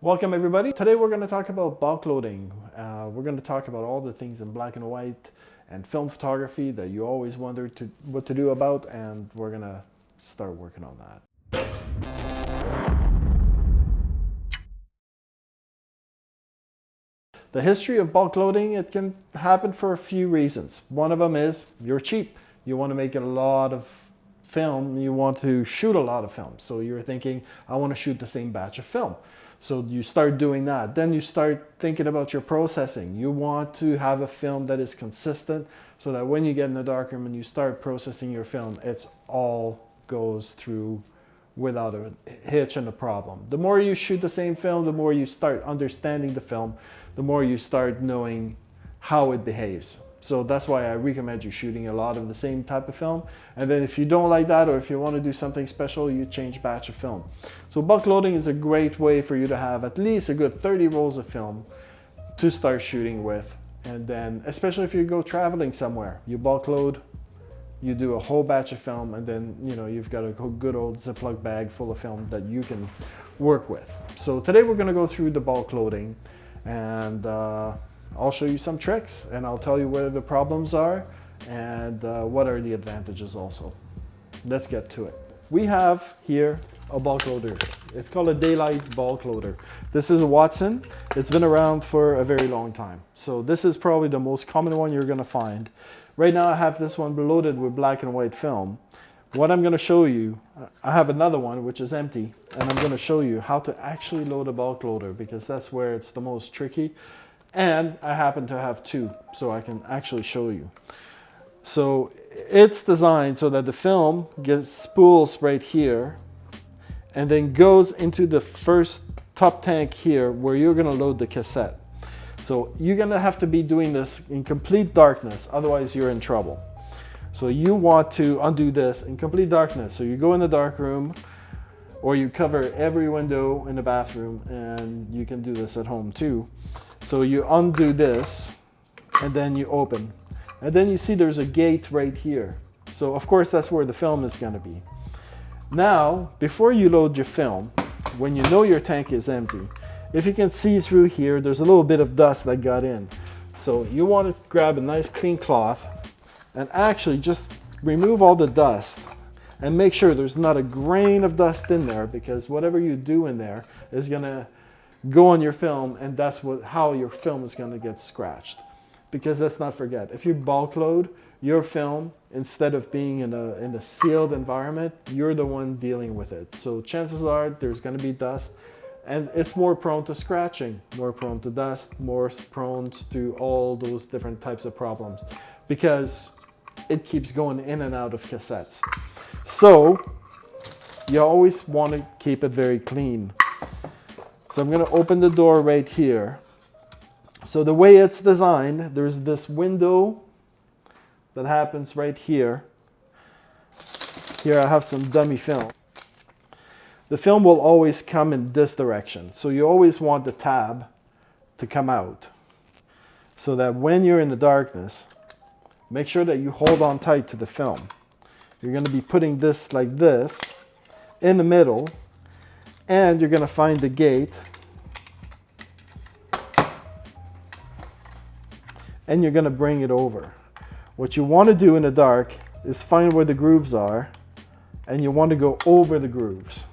Welcome everybody. Today we're going to talk about bulk loading. We're going to talk about all the things in black and white and film photography that you always wondered what to do about, and we're going to start working on that. The history of bulk loading, it can happen for a few reasons. One of them is you're cheap. You want to make a lot of film. You want to shoot a lot of film. So you're thinking, I want to shoot the same batch of film. So you start doing that. Then you start thinking about your processing. You want to have a film that is consistent so that when you get in the darkroom and you start processing your film, it's all goes through without a hitch and a problem. The more you shoot the same film, the more you start understanding the film, the more you start knowing how it behaves. So that's why I recommend you shooting a lot of the same type of film. And then if you don't like that, or if you want to do something special, you change batch of film. So bulk loading is a great way for you to have at least a good 30 rolls of film to start shooting with. And then, especially if you go traveling somewhere, you bulk load, you do a whole batch of film, and then you've got a good old Ziploc bag full of film that you can work with. So today we're going to go through the bulk loading, and I'll show you some tricks, and I'll tell you where the problems are and what are the advantages also. Let's get to it. We have here a bulk loader. It's called a daylight bulk loader. This is a Watson. It's been around for a very long time. So this is probably the most common one you're gonna find. Right now I have this one loaded with black and white film. What I'm gonna show you, I have another one which is empty, and I'm gonna show you how to actually load a bulk loader, because that's where it's the most tricky. And I happen to have two, so I can actually show you. So it's designed so that the film gets spools right here and then goes into the first top tank here where you're gonna load the cassette. So you're gonna have to be doing this in complete darkness, otherwise you're in trouble. So you want to undo this in complete darkness. So you go in the dark room, or you cover every window in the bathroom, and you can do this at home too. So you undo this, and then you open. And then you see there's a gate right here. So of course that's where the film is gonna be. Now, before you load your film, when you know your tank is empty, if you can see through here, there's a little bit of dust that got in. So you want to grab a nice clean cloth and actually just remove all the dust and make sure there's not a grain of dust in there, because whatever you do in there is gonna go on your film, and that's how your film is gonna get scratched. Because let's not forget, if you bulk load your film, instead of being in a sealed environment, you're the one dealing with it. So chances are there's gonna be dust, and it's more prone to scratching, more prone to dust, more prone to all those different types of problems, because it keeps going in and out of cassettes. So you always want to keep it very clean. So I'm going to open the door right here. So the way it's designed, there's this window that happens right here. Here I have some dummy film. The film will always come in this direction. So you always want the tab to come out, so that when you're in the darkness, make sure that you hold on tight to the film. You're going to be putting this like this in the middle, and you're going to find the gate, and you're going to bring it over. What you want to do in the dark is find where the grooves are, and you want to go over the grooves,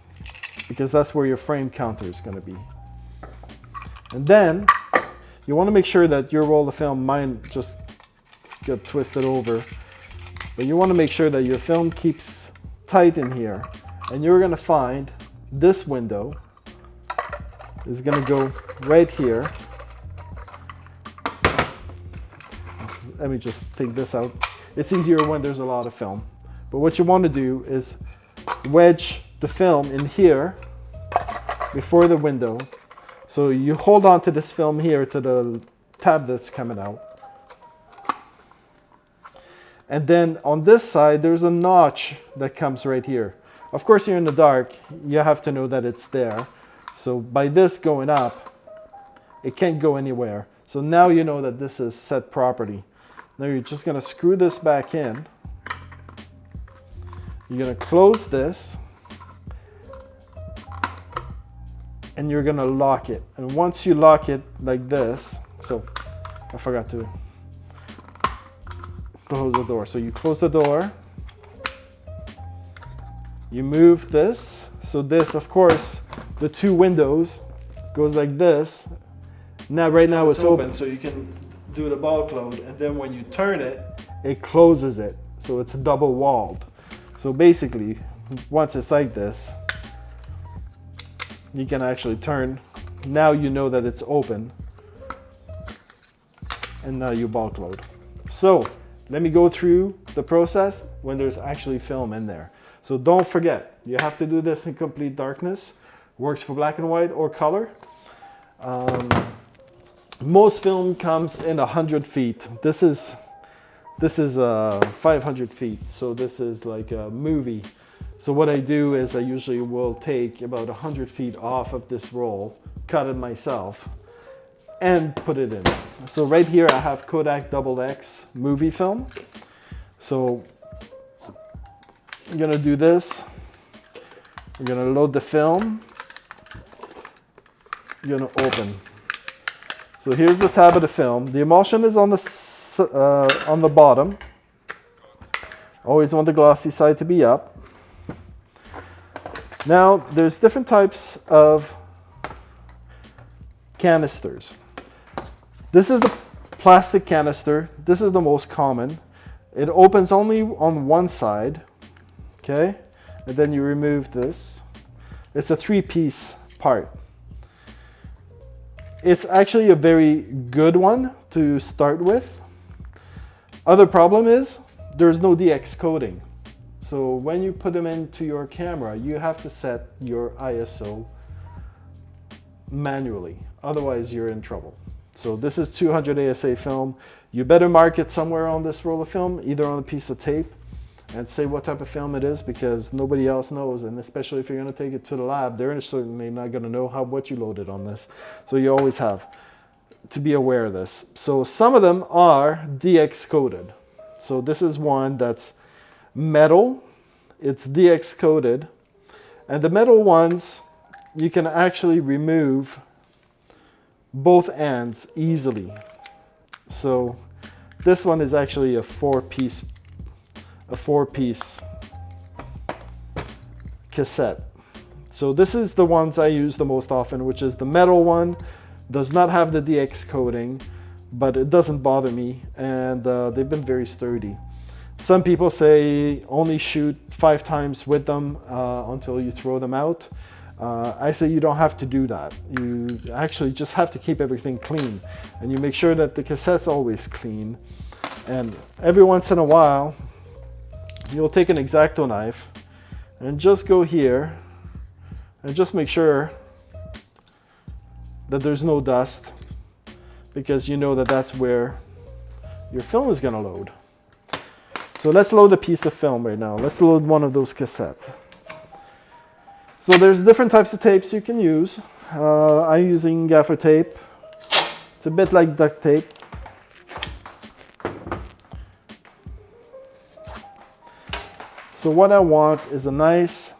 because that's where your frame counter is going to be. And then you want to make sure that your roll of film, mine just got twisted over, but you want to make sure that your film keeps tight in here, and you're going to find this window is going to go right here. Let me just take this out. It's easier when there's a lot of film, but what you want to do is wedge the film in here before the window. So you hold on to this film here, to the tab that's coming out. And then on this side, there's a notch that comes right here. Of course, you're in the dark, you have to know that it's there. So by this going up, it can't go anywhere. So now you know that this is set properly. Now you're just gonna screw this back in. You're gonna close this, and you're gonna lock it. And once you lock it like this, so I forgot to close the door. So you close the door, you move this. So this, of course, the two windows goes like this. Now, right now it's open, so you can do the bulk load, and then when you turn it, it closes it. So it's double walled. So basically, once it's like this, you can actually turn. Now you know that it's open, and now you bulk load. So let me go through the process when there's actually film in there. So don't forget, you have to do this in complete darkness. Works for black and white or color. Most film comes in 100 feet. This is 500 feet. So this is like a movie. So what I do is I usually will take about 100 feet off of this roll, cut it myself, and put it in. So right here I have Kodak XX movie film. So I'm gonna do this. We're gonna load the film. You're gonna open. So here's the tab of the film. The emulsion is on the bottom. Always want the glossy side to be up. Now there's different types of canisters. This is the plastic canister. This is the most common. It opens only on one side, okay? And then you remove this. It's a 3-piece part. It's actually a very good one to start with. Other problem is there's no DX coding. So when you put them into your camera, you have to set your ISO manually. Otherwise you're in trouble. So this is 200 ASA film. You better mark it somewhere on this roll of film, either on a piece of tape, and say what type of film it is, because nobody else knows, and especially if you're going to take it to the lab, they're certainly not going to know what you loaded on this. So you always have to be aware of this. So some of them are DX coded. So this is one that's metal, it's DX coded, and the metal ones you can actually remove both ends easily. So this one is actually a four-piece cassette. So this is the ones I use the most often, which is the metal one. Does not have the DX coating, but it doesn't bother me, and they've been very sturdy. Some people say only shoot 5 times with them until you throw them out. I say you don't have to do that. You actually just have to keep everything clean, and you make sure that the cassette's always clean. And every once in a while, you'll take an X-Acto knife and just go here and just make sure that there's no dust, because you know that that's where your film is going to load. So let's load a piece of film right now. Let's load one of those cassettes. So there's different types of tapes you can use. I'm using gaffer tape. It's a bit like duct tape. So what I want is a nice,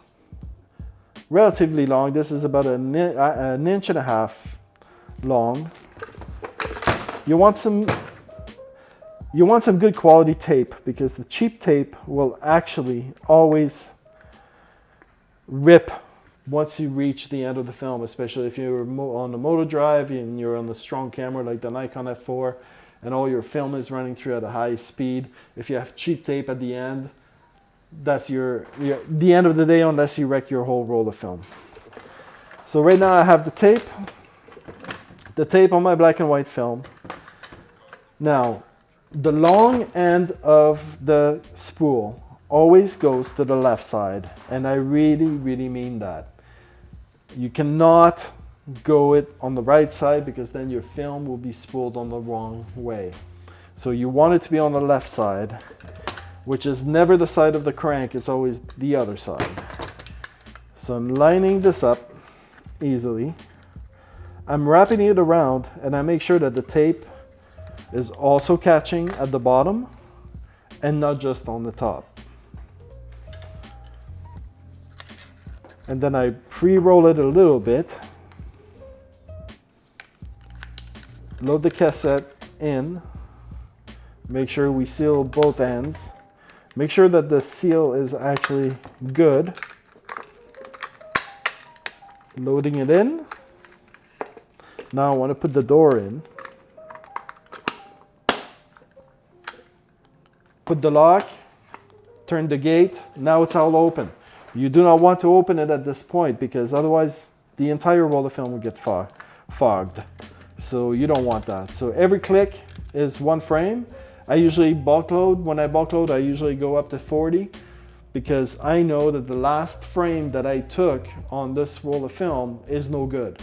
relatively long, this is about an inch and a half long. You want some good quality tape, because the cheap tape will actually always rip once you reach the end of the film, especially if you're on the motor drive and you're on the strong camera like the Nikon F4 and all your film is running through at a high speed. If you have cheap tape at the end, that's the end of the day, unless you wreck your whole roll of film. So right now I have the tape on my black and white film. Now, the long end of the spool always goes to the left side, and I really, really mean that. You cannot go it on the right side, because then your film will be spooled on the wrong way. So you want it to be on the left side, which is never the side of the crank, it's always the other side. So I'm lining this up easily. I'm wrapping it around, and I make sure that the tape is also catching at the bottom and not just on the top. And then I pre-roll it a little bit Load the cassette in. Make sure we seal both ends. Make sure that the seal is actually good. Loading it in. Now I want to put the door in. Put the lock. Turn the gate. Now it's all open. You do not want to open it at this point because otherwise the entire roll of film will get fogged. So you don't want that. So every click is one frame. I usually bulk load. When I bulk load, I usually go up to 40 because I know that the last frame that I took on this roll of film is no good.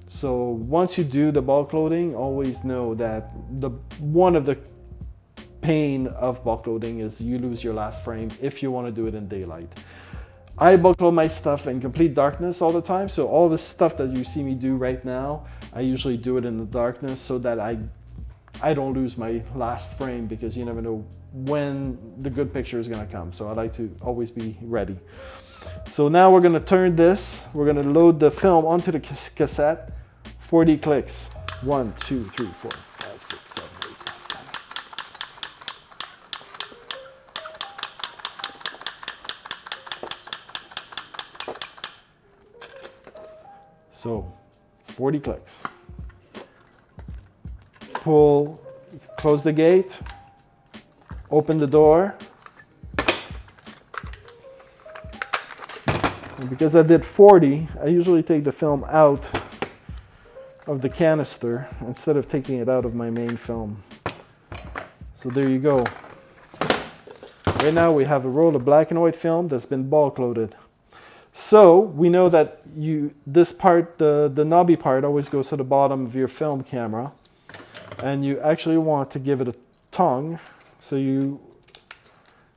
So once you do the bulk loading, always know that one of the pain of bulk loading is you lose your last frame if you want to do it in daylight. I bulk load my stuff in complete darkness all the time, so all the stuff that you see me do right now, I usually do it in the darkness so that I don't lose my last frame because you never know when the good picture is going to come. So I like to always be ready. So now we're going to turn this, we're going to load the film onto the cassette, 40 clicks, 1, 2, 3, 4, 5, 6, 7, 8, 9, 10. So 40 clicks. Pull, close the gate, open the door. And because I did 40, I usually take the film out of the canister instead of taking it out of my main film. So there you go. Right now we have a roll of black and white film that's been bulk loaded. So we know that this part, the knobby part, always goes to the bottom of your film camera. And you actually want to give it a tongue. So you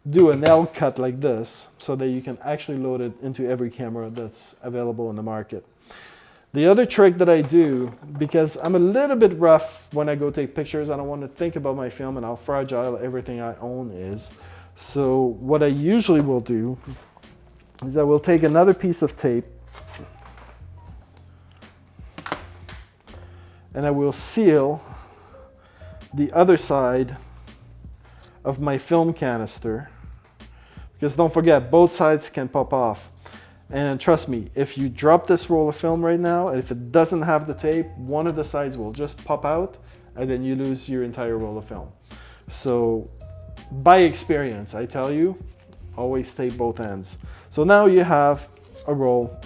do an L cut like this so that you can actually load it into every camera that's available in the market. The other trick that I do, because I'm a little bit rough when I go take pictures, I don't want to think about my film and how fragile everything I own is. So what I usually will do is I will take another piece of tape and I will seal the other side of my film canister, because don't forget, both sides can pop off. And trust me, if you drop this roll of film right now, and if it doesn't have the tape, one of the sides will just pop out and then you lose your entire roll of film. So by experience, I tell you, always tape both ends. So now you have a roll.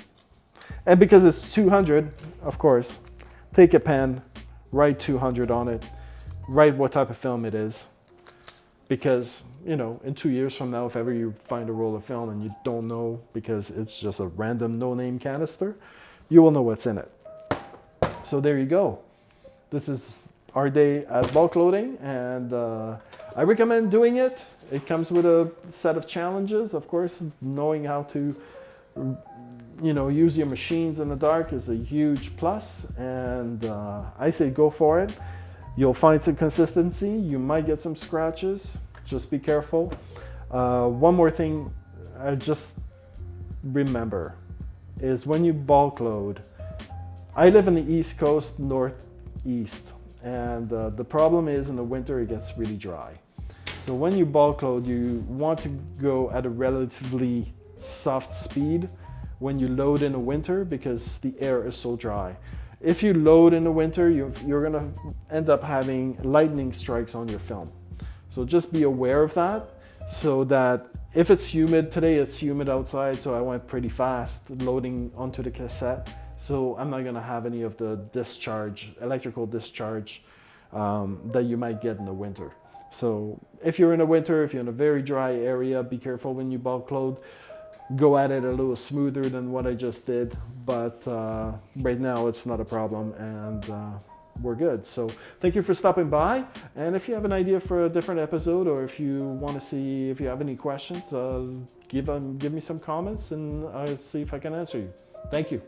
And because it's 200, of course, take a pen, write 200 on it, write what type of film it is. Because, you know, in 2 years from now, if ever you find a roll of film and you don't know because it's just a random no-name canister, you will know what's in it. So there you go. This is our day at bulk loading, and I recommend doing it. It comes with a set of challenges. Of course, knowing how to, you know, use your machines in the dark is a huge plus, and I say go for it. You'll find some consistency. You might get some scratches. Just be careful. One more thing I just remember is when you bulk load, I live in the East Coast, northeast, and the problem is in the winter it gets really dry. So when you bulk load, you want to go at a relatively soft speed when you load in the winter because the air is so dry. If you load in the winter, you're gonna end up having lightning strikes on your film. So just be aware of that, so that if it's humid, today it's humid outside, so I went pretty fast loading onto the cassette. So I'm not gonna have any of the discharge, electrical discharge that you might get in the winter. So if you're in the winter, if you're in a very dry area, be careful when you bulk load. Go at it a little smoother than what I just did, but right now it's not a problem, and we're good. So thank you for stopping by, and if you have an idea for a different episode, or if you want to see if you have any questions, give me some comments and I'll see if I can answer you. Thank you.